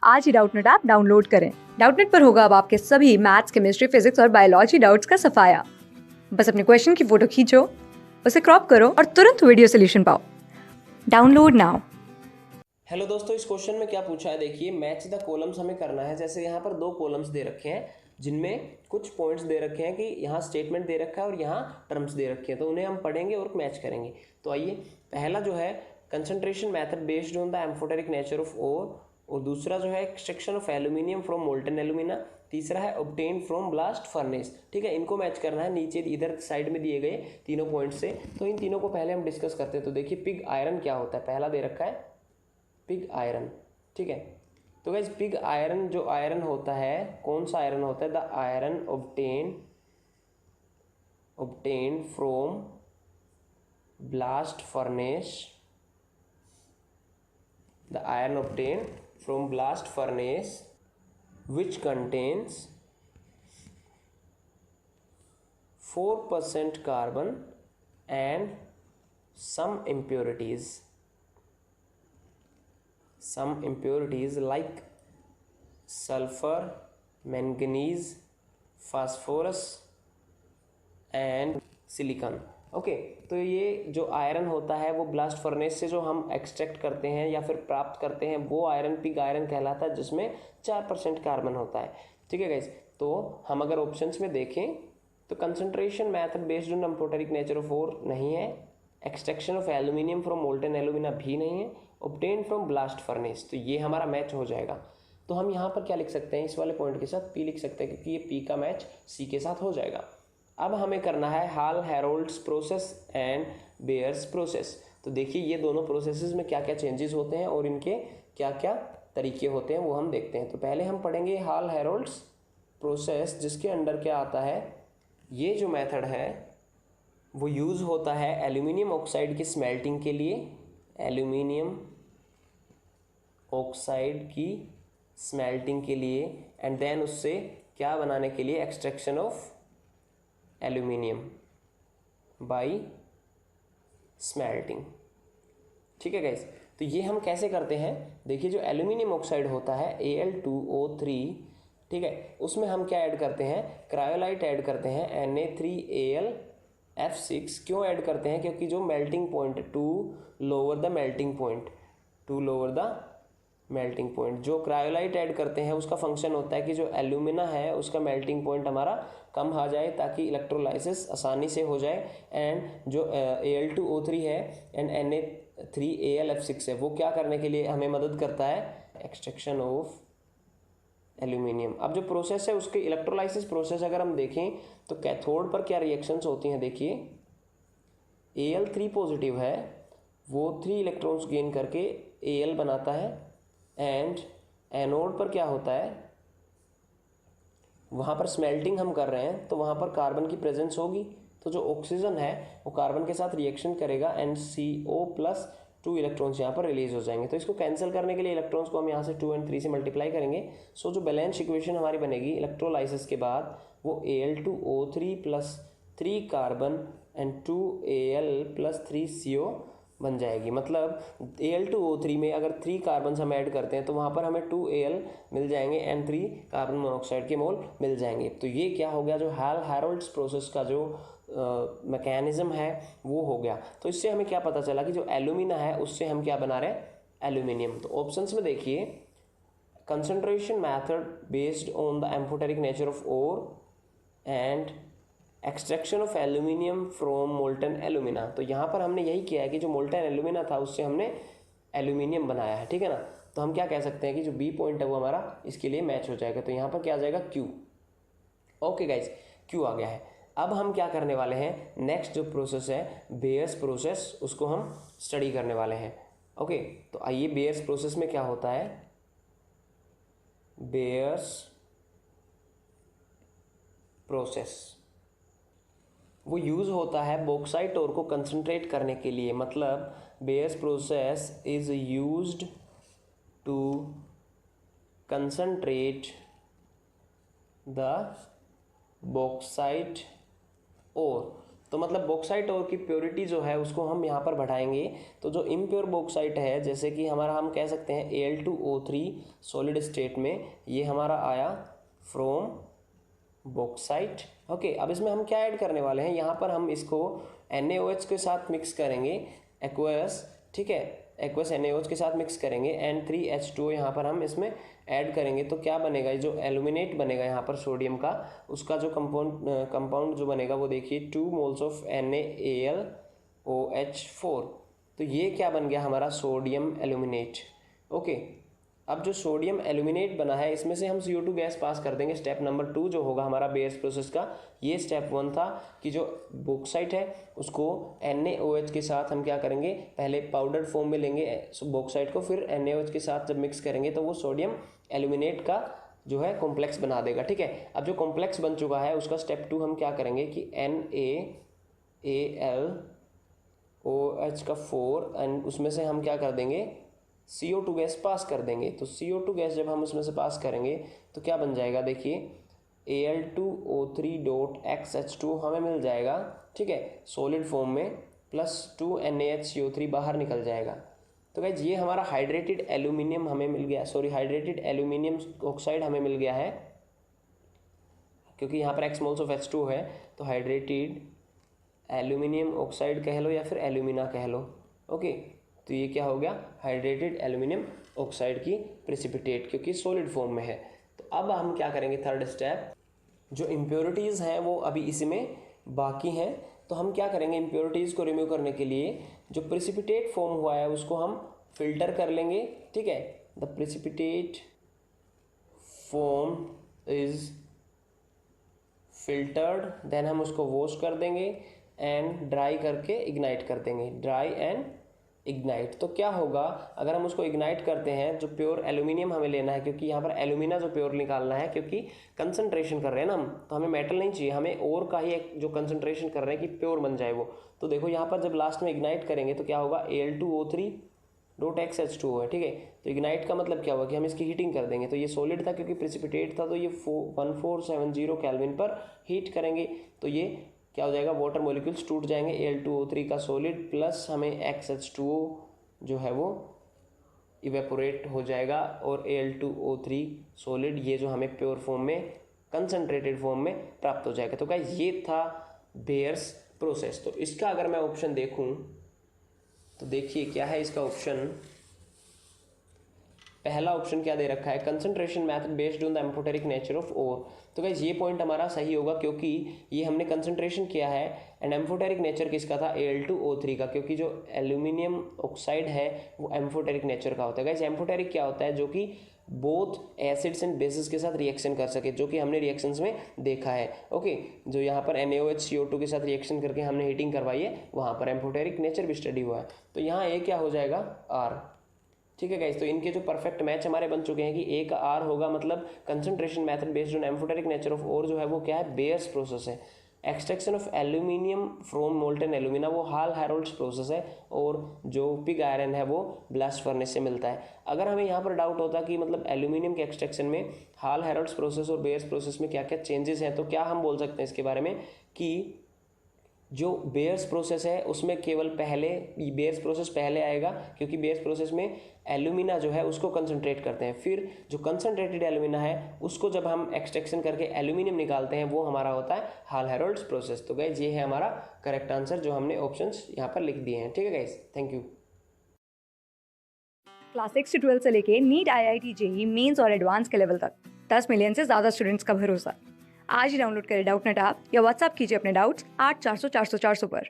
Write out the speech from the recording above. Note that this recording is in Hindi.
आज ही डाउटनेट ऐप डाउनलोड करें। डाउटनेट पर होगा अब आपके सभी मैथ्स, केमिस्ट्री, फिजिक्स और बायोलॉजी डाउट्स का सफाया। बस अपने क्वेश्चन की फोटो खींचो, उसे क्रॉप करो और तुरंत वीडियो सोल्यूशन पाओ। Download now. हेलो दोस्तों, इस क्वेश्चन में क्या पूछा है देखिए, मैच द कॉलम्स हमें करना है। जैसे यहाँ पर दो कॉलम्स दे रखे हैं जिनमें कुछ पॉइंट्स दे रखे हैं कि यहाँ स्टेटमेंट दे रखा है और यहाँ टर्म्स दे रखे हैं, तो उन्हें हम पढ़ेंगे और मैच करेंगे। तो आइए, पहला जो है concentration method based on the amphoteric nature of ore, और दूसरा जो है extraction of aluminium from molten alumina, तीसरा है ऑब्टेन फ्रॉम ब्लास्ट फर्नेस। ठीक है, इनको मैच करना है। नीचे इधर साइड में दिए गए तीनों पॉइंट से, तो इन तीनों को पहले हम डिस्कस करते हैं। तो देखिए, पिग आयरन क्या होता है, पहला दे रखा है पिग आयरन। ठीक है, तो गाइस पिग आयरन जो आयरन होता है, कौन सा आयरन होता है? The iron obtained from blast furnace, the iron obtained from blast furnace which contains 4% carbon and some impurities like sulfur, manganese, phosphorus and silicon। Okay, तो ये जो आयरन होता है वो ब्लास्ट फर्नेस से जो हम एक्सट्रैक्ट करते हैं या फिर प्राप्त करते हैं, वो आयरन पिग आयरन कहलाता है, जिसमें 4% कार्बन होता है। ठीक है गाइस, तो हम अगर ऑप्शंस में देखें तो concentration method based on amphoteric nature of ore नहीं है, extraction of aluminium from molten alumina भी नहीं है, ऑब्टेन फ्रॉम ब्लास्ट फर्नेस, तो ये हमारा मैच हो जाएगा। तो हम यहाँ पर क्या लिख सकते हैं, इस वाले पॉइंट के साथ पी लिख सकते हैं, क्योंकि ये पी का मैच सी के साथ हो जाएगा। अब हमें करना है Hall Heroult's process and Bayer's process. तो देखिए, ये दोनों प्रोसेसेस में क्या क्या चेंजेस होते हैं और इनके क्या क्या तरीके होते हैं वो हम देखते हैं। तो पहले हम पढ़ेंगे हाल हेरोल्ड्स प्रोसेस, जिसके अंडर क्या आता है, ये जो मेथड है वो यूज़ होता है एल्यूमिनियम ऑक्साइड की स्मेल्टिंग के लिए, एल्यूमिनियम ऑक्साइड की स्मेल्टिंग के लिए, एंड देन उससे क्या बनाने के लिए, extraction of aluminium by smelting. ठीक है गाइस, तो ये हम कैसे करते हैं, देखिए जो एल्यूमिनियम ऑक्साइड होता है Al2O3, ठीक है, उसमें हम क्या ऐड करते हैं, क्रायोलाइट ऐड करते हैं Na3Al(F6)। क्यों ऐड करते हैं? क्योंकि जो melting point two lower the melting point जो क्रायोलाइट ऐड करते हैं, उसका फंक्शन होता है कि जो एल्यूमिना है उसका मेल्टिंग पॉइंट हमारा कम आ जाए, ताकि इलेक्ट्रोलाइसिस आसानी से हो जाए। एंड जो Al2O3 है एंड Na3Al(F6) है, वो क्या करने के लिए हमें मदद करता है, एक्सट्रैक्शन ऑफ एल्यूमिनियम। अब जो प्रोसेस है उसके इलेक्ट्रोलाइसिस प्रोसेस अगर हम देखें तो कैथोड पर क्या रिएक्शंस होती हैं, देखिए Al3 पॉजिटिव है, वो 3 इलेक्ट्रॉन्स गेन करके Al बनाता है, एंड एनोड पर क्या होता है, वहाँ पर स्मेल्टिंग हम कर रहे हैं तो वहाँ पर कार्बन की प्रेजेंस होगी, तो जो ऑक्सीजन है वो कार्बन के साथ रिएक्शन करेगा एंड CO+2 इलेक्ट्रॉन्स यहाँ पर रिलीज हो जाएंगे। तो इसको कैंसिल करने के लिए इलेक्ट्रॉन्स को हम यहाँ से 2 और 3 से मल्टीप्लाई करेंगे। सो जो बैलेंस इक्वेशन हमारी बनेगी इलेक्ट्रोलाइसिस के बाद, वो Al2O3 plus 3 carbon and 2Al plus 3CO बन जाएगी। मतलब Al2O3 में अगर 3 कार्बन हम ऐड करते हैं तो वहाँ पर हमें 2Al मिल जाएंगे एंड 3 कार्बन मोनोऑक्साइड के मोल मिल जाएंगे। तो ये क्या हो गया, जो हाल हेरोल्ड्स प्रोसेस का जो मैकेनिज्म है वो हो गया। तो इससे हमें क्या पता चला कि जो एल्यूमिना है उससे हम क्या बना रहे हैं, एल्यूमिनियम। तो ऑप्शंस में देखिए, concentration method based on the amphoteric nature of ore and extraction of aluminium from molten alumina. तो यहाँ पर हमने यही किया है कि जो मोल्टन एल्यूमिना था उससे हमने एल्यूमिनियम बनाया है। ठीक है ना, तो हम क्या कह सकते हैं कि जो बी पॉइंट है वो हमारा इसके लिए मैच हो जाएगा। तो यहाँ पर क्या आ जाएगा, क्यू। ओके गाइज, क्यू आ गया है। अब हम क्या करने वाले हैं, नेक्स्ट जो प्रोसेस है बेयर्स प्रोसेस, उसको हम स्टडी करने वाले हैं। ओके, तो आइए, बेयर्स प्रोसेस में क्या होता है, बेयर्स प्रोसेस वो यूज़ होता है बॉक्साइट ओर को कंसंट्रेट करने के लिए। मतलब Bayer's process is used to concentrate the bauxite ore. तो मतलब बॉक्साइट और की प्योरिटी जो है उसको हम यहाँ पर बढ़ाएंगे। तो जो इम्प्योर बॉक्साइट है, जैसे कि हमारा हम कह सकते हैं Al2O3 सॉलिड स्टेट में, ये हमारा आया फ्रॉम बॉक्साइट। ओके, अब इसमें हम क्या ऐड करने वाले हैं, यहाँ पर हम इसको NaOH के साथ मिक्स करेंगे, एक्वस, ठीक है, एक्वस NaOH के साथ मिक्स करेंगे, N3H2O यहाँ पर हम इसमें ऐड करेंगे। तो क्या बनेगा, जो एल्यूमिनेट बनेगा यहाँ पर सोडियम का, उसका जो कंपाउंड जो बनेगा वो देखिए 2 मोल्स ऑफ NaAlOH4। तो ये क्या बन गया हमारा, सोडियम एल्यूमिनेट। ओके, अब जो सोडियम एल्यूमिनेट बना है इसमें से हम CO2 गैस पास कर देंगे। स्टेप नंबर 2 जो होगा हमारा बेयर्स प्रोसेस का, ये स्टेप 1 था कि जो बॉक्साइट है उसको NaOH के साथ हम क्या करेंगे, पहले पाउडर फॉर्म में लेंगे बॉक्साइट को, फिर NaOH के साथ जब मिक्स करेंगे तो वो सोडियम एल्यूमिनेट का जो है कॉम्प्लेक्स बना देगा। ठीक है, अब जो कॉम्प्लेक्स बन चुका है उसका स्टेप 2 हम क्या करेंगे कि NaAlOH का 4 एंड उसमें से हम क्या कर देंगे, CO2 गैस पास कर देंगे। तो CO2 गैस जब हम उसमें से पास करेंगे तो क्या बन जाएगा, देखिए Al2O3.XH2 हमें मिल जाएगा, ठीक है, सॉलिड फॉर्म में, प्लस 2 NaHCO3 बाहर निकल जाएगा। तो गाइज ये हमारा हाइड्रेटेड एल्यूमिनियम हमें मिल गया, हाइड्रेटेड एल्यूमिनियम ऑक्साइड हमें मिल गया है, क्योंकि यहाँ पर X मोल्स ऑफ H2 है। तो हाइड्रेटेड एल्यूमिनियम ऑक्साइड कह लो या फिर एल्यूमिना कह लो। ओके, तो ये क्या हो गया, हाइड्रेटेड एल्यूमिनियम ऑक्साइड की प्रेसिपिटेट, क्योंकि सॉलिड फॉर्म में है। तो अब हम क्या करेंगे, थर्ड स्टेप, जो इम्प्योरिटीज़ हैं वो अभी इसमें बाकी हैं, तो हम क्या करेंगे, इम्प्योरिटीज़ को रिमूव करने के लिए जो प्रेसिपिटेट फॉर्म हुआ है उसको हम फिल्टर कर लेंगे। ठीक है, the precipitate form is filtered, then हम उसको वॉश कर देंगे एंड ड्राई करके इग्नाइट कर देंगे, ड्राई एंड इग्नाइट। तो क्या होगा, अगर हम उसको इग्नाइट करते हैं, जो प्योर एल्यूमिनियम हमें लेना है, क्योंकि यहाँ पर एल्यूमिना जो प्योर निकालना है, क्योंकि कंसंट्रेशन कर रहे हैं ना हम, तो हमें मेटल नहीं चाहिए, हमें और का ही एक जो कंसंट्रेशन कर रहे हैं कि प्योर बन जाए वो। तो देखो यहाँ पर जब लास्ट में इग्नाइट करेंगे तो क्या होगा, Al2O3.XH2O है। ठीक है, तो इग्नाइट का मतलब क्या हुआ कि हम इसकी हीटिंग कर देंगे। तो ये सॉलिड था क्योंकि प्रेसिपिटेट था, तो ये 1470 केल्विन पर हीट करेंगे तो ये क्या हो जाएगा, वाटर मॉलिक्यूल्स टूट जाएंगे, Al2O3 का सॉलिड प्लस हमें XH2O जो है वो इवेपोरेट हो जाएगा, और Al2O3 सॉलिड ये जो हमें प्योर फॉर्म में, कंसनट्रेटेड फॉर्म में प्राप्त हो जाएगा। तो गाइस ये था बेयर्स प्रोसेस। तो इसका अगर मैं ऑप्शन देखूं तो देखिए क्या है इसका ऑप्शन, पहला ऑप्शन क्या दे रखा है, concentration method based on the amphoteric nature of ore. तो गाइस ये पॉइंट हमारा सही होगा, क्योंकि ये हमने कंसंट्रेशन किया है एंड एम्फोटेरिक नेचर किसका था, Al2O3 का, क्योंकि जो एल्यूमिनियम ऑक्साइड है वो एम्फोटेरिक नेचर का होता है। गाइस एम्फोटेरिक क्या होता है, जो कि बोथ एसिड्स एंड बेसिस के साथ रिएक्शन कर सके, जो कि हमने रिएक्शंस में देखा है। ओके, जो यहाँ पर NaOH CO2 के साथ रिएक्शन करके हमने हीटिंग करवाई है, वहाँ पर एम्फोटेरिक नेचर भी स्टडी हुआ है। तो यहाँ ए क्या हो जाएगा, R। ठीक है गाइस, तो इनके जो परफेक्ट मैच हमारे बन चुके हैं कि ए का R होगा, मतलब concentration method based on amphoteric nature of ore जो है वो क्या है, बेयर्स प्रोसेस है। Extraction of aluminium from molten alumina वो हाल हेरोल्ड्स प्रोसेस है, और जो पिग आयरन है वो ब्लास्ट फर्नेस से मिलता है। अगर हमें यहाँ पर डाउट होता कि मतलब एल्यूमिनियम के एक्सट्रैक्शन में हाल हेरोल्ड्स प्रोसेस और बेयर्स प्रोसेस में क्या क्या चेंजेस हैं, तो क्या हम बोल सकते हैं इसके बारे में कि जो बेयर्स प्रोसेस है उसमें केवल बेयर्स प्रोसेस पहले आएगा, क्योंकि बेयर्स प्रोसेस में एल्यूमिना जो है उसको कंसंट्रेट करते हैं, फिर जो कंसंट्रेटेड एल्यूमिना है उसको जब हम एक्सट्रैक्शन करके एल्यूमिनियम निकालते हैं वो हमारा होता है हाल हेरोल्ड्स प्रोसेस। तो गाइज ये है हमारा करेक्ट आंसर जो हमने ऑप्शंस यहाँ पर लिख दिए हैं। ठीक है गाइज, थैंक यू। क्लास 6 से 12 से लेके नीट, IIT, JEE मेंस और एडवांस के लेवल तक 10 मिलियन से ज़्यादा स्टूडेंट्स का भरोसा। आज ही डाउनलोड करें डाउटनेट ऐप या व्हाट्सएप कीजिए अपने डाउट्स 8400 400 400 पर।